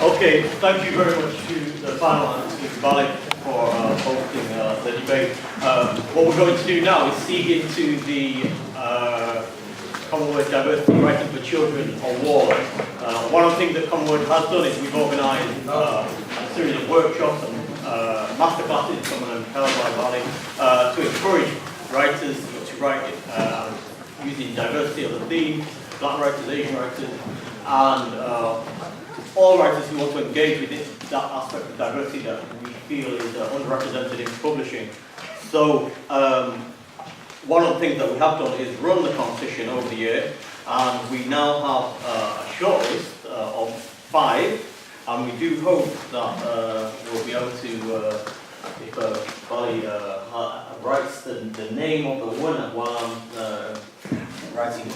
Okay, thank you very much to the panel and to Balik for hosting the debate. What we're going to do now is see into the Commonword Diversity Writing for Children Award. One of the things that Commonword has done is we've organised a series of workshops and masterclasses, some of them held by Balik, to encourage writers to write using diversity as a theme, Black writers, Asian writers, and all writers who want to engage with that aspect of diversity that we feel is underrepresented in publishing. So one of the things that we have done is run the competition over the year, and we now have a shortlist of 5, and we do hope that we'll be able to, if Bali writes the name of the winner while I'm writing.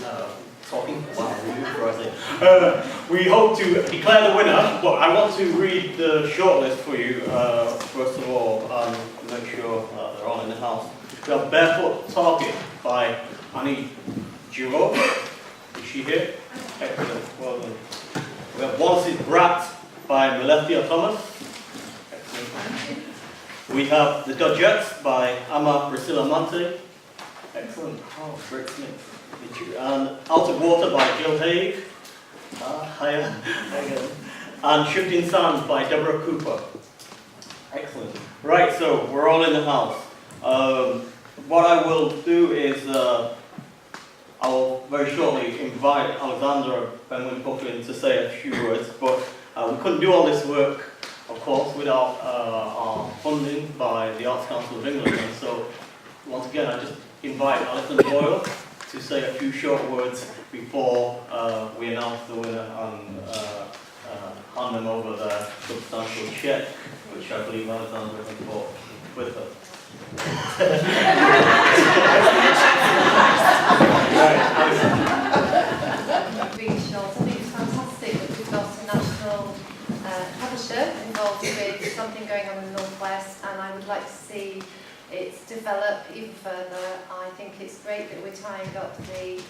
We hope to declare the winner, but I want to read the shortlist for you first of all, and make sure they're all in the house. We have Barefoot Target by Annie Giro. Is she here? Excellent, well done. We have Wallace's Brat by Melethia Thomas. Excellent. We have The Dodgettes by Ama Priscilla Mante. Excellent. Oh, great Smith. And Out of Water by Jill Haig. And Shifting Sands by Deborah Cooper. Excellent. Right, so we're all in the house. What I will do is I'll very shortly invite Alexandra Benwin-Bucklin to say a few words, but we couldn't do all this work, of course, without our funding by the Arts Council of England. And so, once again, I just invite Alison Boyle to say a few short words before we announce the winner and hand them over their substantial check, which I believe Alexandra has brought with her. Really short. I think it's fantastic that we've got a national publisher involved with something going on in the Northwest, and I would like to see it develop even further. I think it's great that we're tying up the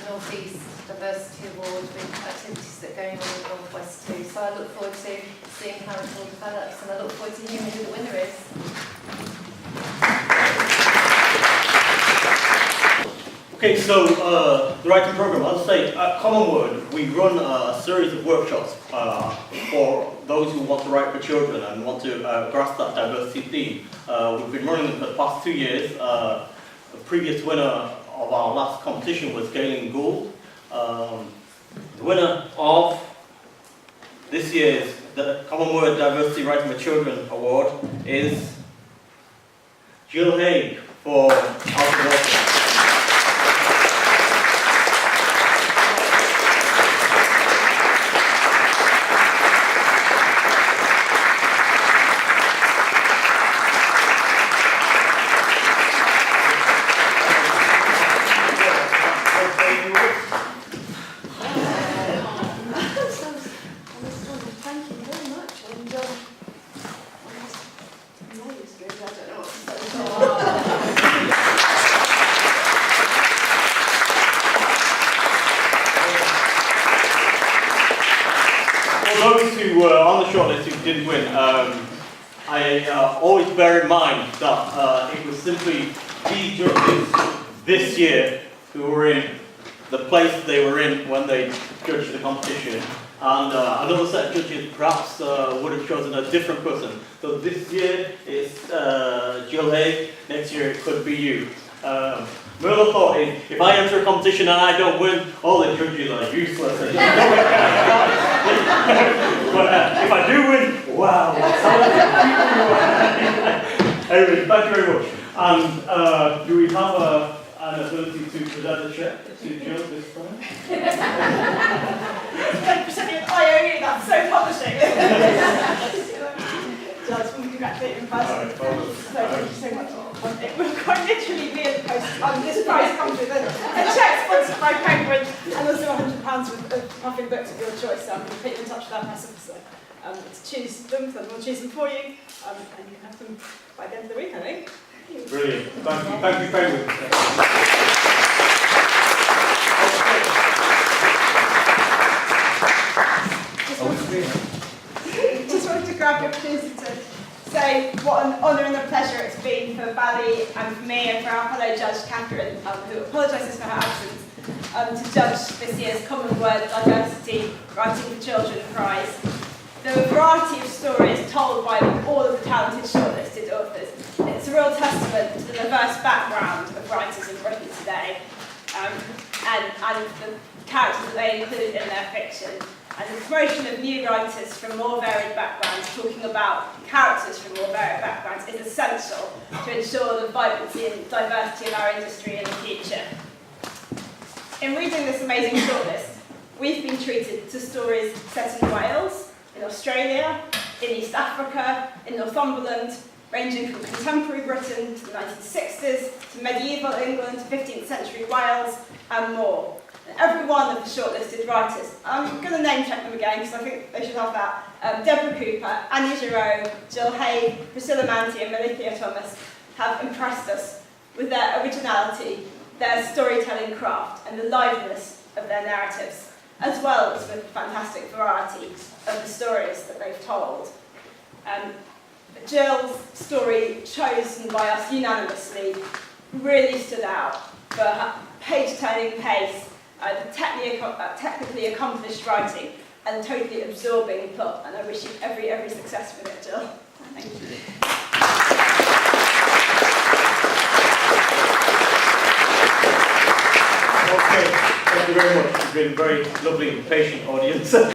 Northeast Diversity Award with activities that are going on in the Northwest too. So I look forward to seeing how it all develops, and I look forward to hearing who the winner is. Okay, so the writing program, as I say, at Commonword, we run a series of workshops for those who want to write for children and want to grasp that diversity theme. We've been running them for the past 2 years. The previous winner of our last competition was Galen Gould. The winner of this year's the Commonword Diversity Writing for Children Award is Jill Haig for Out of Water. On the shortlist who didn't win, I always bear in mind that it was simply these judges this year who were in the place they were in when they judged the competition, and another set of judges perhaps would have chosen a different person. So this year it's Jill Haig, next year it could be you. My other thought is, if I enter a competition and I don't win, all the judges are useless. But if I do win, wow! Anyway, thank you very much. And do we have an ability to present the check to Jill this time? That's so publishing. So I just want to congratulate you in person. So thank you so much. It will quite literally be in the post. This prize comes with a cheque sponsored by Commonword and also £100 of puffin books of your choice. So I'm going to put you in touch with that press officer to choose them, so we'll choose them for you, and you can have them by the end of the week, I think. Brilliant. Thank you. Thank you very much. grab the opportunity to say what an honour and a pleasure it's been for Valley and for me and for our fellow judge Catherine, who apologises for her absence, to judge this year's Commonword Diversity Writing for Children Prize. There are a variety of stories told by all of the talented shortlisted authors. It's a real testament to the diverse background of writers in Britain today, and the characters that they include in their fiction. And the promotion of new writers from more varied backgrounds, talking about characters from more varied backgrounds, is essential to ensure the vibrancy and diversity of our industry in the future. In reading this amazing shortlist, we've been treated to stories set in Wales, in Australia, in East Africa, in Northumberland, ranging from contemporary Britain to the 1960s, to medieval England, 15th century Wales, and more. And every one of the shortlisted writers, I'm going to name check them again because I think they should have that, Deborah Cooper, Annie Giroux, Jill Hay, Priscilla Manty and Melithia Thomas have impressed us with their originality, their storytelling craft and the liveliness of their narratives, as well as with the fantastic variety of the stories that they've told. Jill's story, chosen by us unanimously, really stood out for her page-turning pace, technically accomplished writing, and totally absorbing plot. And I wish you every success with it, Jill. Thank you. Okay, thank you very much. You've been a very lovely and patient audience.